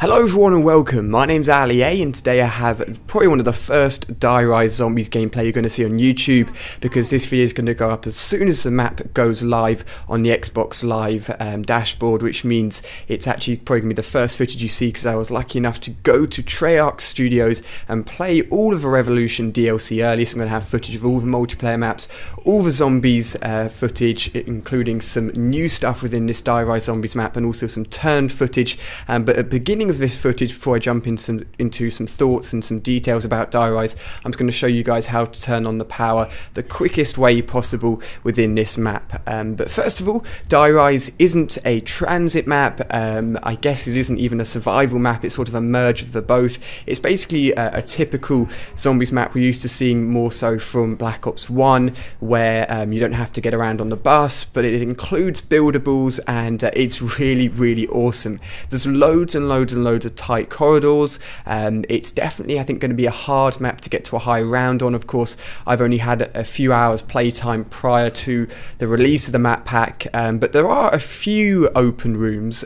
Hello everyone and welcome, my name's Ali A and today I have probably one of the first Die Rise Zombies gameplay you're going to see on YouTube, because this video is going to go up as soon as the map goes live on the Xbox Live dashboard, which means it's actually probably going to be the first footage you see, because I was lucky enough to go to Treyarch Studios and play all of the Revolution DLC early, so I'm going to have footage of all the multiplayer maps, all the zombies footage, including some new stuff within this Die Rise Zombies map and also some turned footage, but at the beginning of this footage, before I jump into some thoughts and some details about Die Rise, I'm just going to show you guys how to turn on the power the quickest way possible within this map. But first of all, Die Rise isn't a transit map. I guess it isn't even a survival map. It's sort of a merge of the both. It's basically a typical zombies map we're used to seeing more so from Black Ops 1, where you don't have to get around on the bus, but it includes buildables, and it's really awesome. There's loads and loads of tight corridors. It's definitely, I think, going to be a hard map to get to a high round on. Of course, I've only had a few hours playtime prior to the release of the map pack, but there are a few open rooms.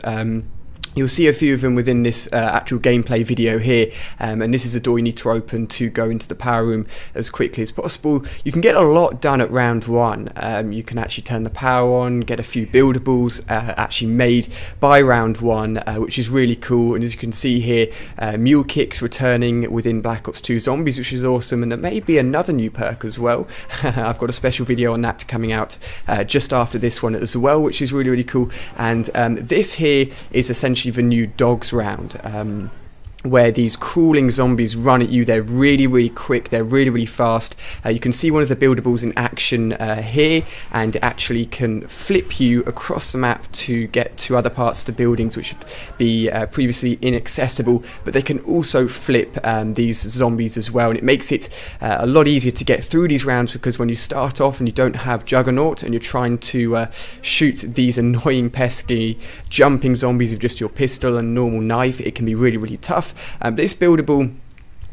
You'll see a few of them within this actual gameplay video here, and this is a door you need to open to go into the power room as quickly as possible. You can get a lot done at round one. You can actually turn the power on, get a few buildables actually made by round one, which is really cool. And as you can see here, mule kicks returning within Black Ops 2 Zombies, which is awesome, and there may be another new perk as well. I've got a special video on that coming out just after this one as well, which is really cool. And this here is essentially the new dogs round, where these crawling zombies run at you. They're really quick, they're really fast. You can see one of the buildables in action here, and it actually can flip you across the map to get to other parts of the buildings which would be previously inaccessible, but they can also flip these zombies as well, and it makes it a lot easier to get through these rounds, because when you start off and you don't have Juggernaut and you're trying to shoot these annoying pesky jumping zombies with just your pistol and normal knife, it can be really tough. This buildable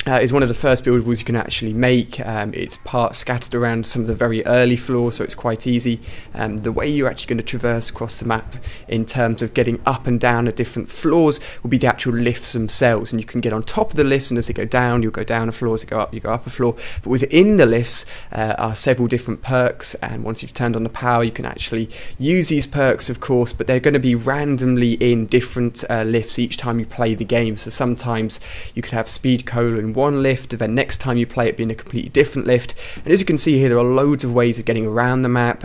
is one of the first buildables you can actually make. It's part scattered around some of the very early floors, so it's quite easy. The way you're actually going to traverse across the map in terms of getting up and down at different floors will be the actual lifts themselves, and you can get on top of the lifts, and as they go down, you'll go down a floor. As they go up, you go up a floor. But within the lifts are several different perks, and once you've turned on the power, you can actually use these perks, of course, but they're going to be randomly in different lifts each time you play the game. So sometimes you could have speed cola in one lift, and then next time you play it being a completely different lift. And as you can see here, there are loads of ways of getting around the map.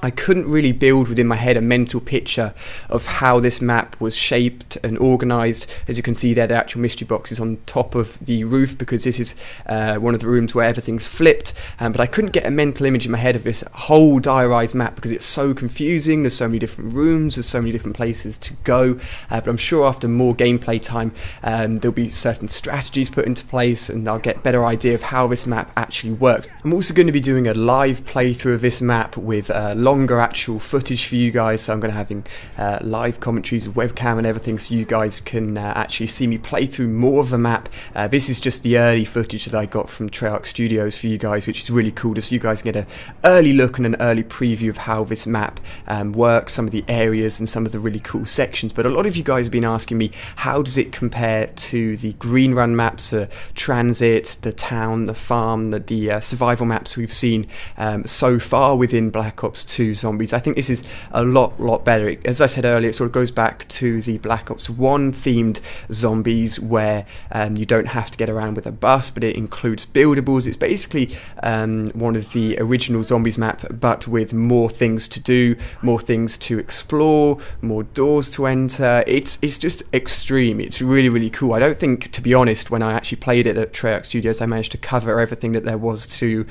I couldn't really build within my head a mental picture of how this map was shaped and organised. As you can see there, the actual mystery box is on top of the roof, because this is one of the rooms where everything's flipped, but I couldn't get a mental image in my head of this whole Die Rise map, because it's so confusing. There's so many different rooms, there's so many different places to go, but I'm sure after more gameplay time there'll be certain strategies put into place, and I'll get a better idea of how this map actually works. I'm also going to be doing a live playthrough of this map with longer actual footage for you guys, so I'm going to have live commentaries with webcam and everything, so you guys can actually see me play through more of the map. This is just the early footage that I got from Treyarch Studios for you guys, which is really cool, just so you guys can get an early look and an early preview of how this map works, some of the areas and some of the really cool sections. But a lot of you guys have been asking me, how does it compare to the Green Run maps, Transit, the Town, the Farm, the survival maps we've seen so far within Black Ops 2 Zombies? I think this is a lot better. As I said earlier, it sort of goes back to the Black Ops 1 themed zombies, where you don't have to get around with a bus, but it includes buildables. It's basically one of the original zombies map, but with more things to do, more things to explore, more doors to enter. It's just extreme. It's really cool. I don't think, to be honest, when I actually played it at Treyarch Studios, I managed to cover everything that there was to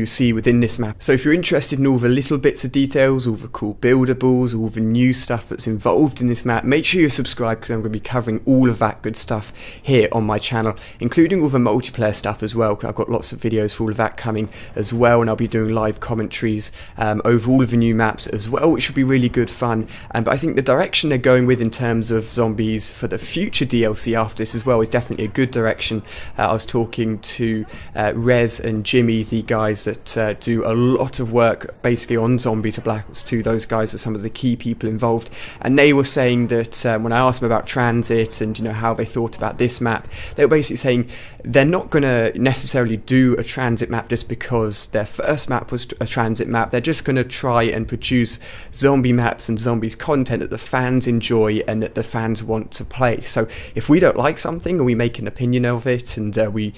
see within this map. So if you're interested in all the little bits of details, all the cool buildables, all the new stuff that's involved in this map, make sure you're subscribed, because I'm going to be covering all of that good stuff here on my channel, including all the multiplayer stuff as well. I've got lots of videos for all of that coming as well, and I'll be doing live commentaries over all of the new maps as well, which should be really good fun. But I think the direction they're going with in terms of zombies for the future DLC after this as well is definitely a good direction. I was talking to Riese and Jimmy, the guys guys that do a lot of work basically on Zombies of Black Ops 2. Those guys are some of the key people involved, and they were saying that when I asked them about transit and how they thought about this map, they were basically saying they're not going to necessarily do a transit map just because their first map was a transit map. They're just going to try and produce zombie maps and zombies content that the fans enjoy and that the fans want to play. So if we don't like something and we make an opinion of it, and we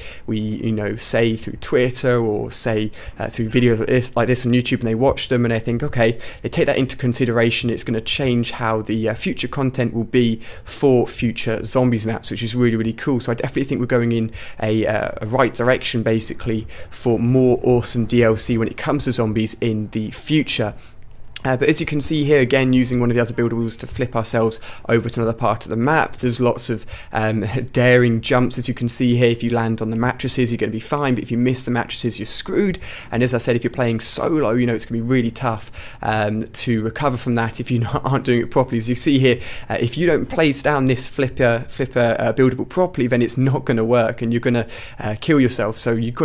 say through Twitter or say through videos like this on YouTube, and they watch them and they think, okay, they take that into consideration, it's going to change how the future content will be for future zombies maps, which is really, really cool. So I definitely think we're going in a right direction basically for more awesome DLC when it comes to zombies in the future. But as you can see here, again, using one of the other builder wheels to flip ourselves over to another part of the map, there's lots of daring jumps. As you can see here, if you land on the mattresses, you're going to be fine, but if you miss the mattresses, you're screwed. And as I said, if you're playing solo, it's going to be really tough to recover from that if you aren't doing it properly. As you see here, if you don't place down this flipper buildable properly, then it's not going to work, and you're going to kill yourself. So you've got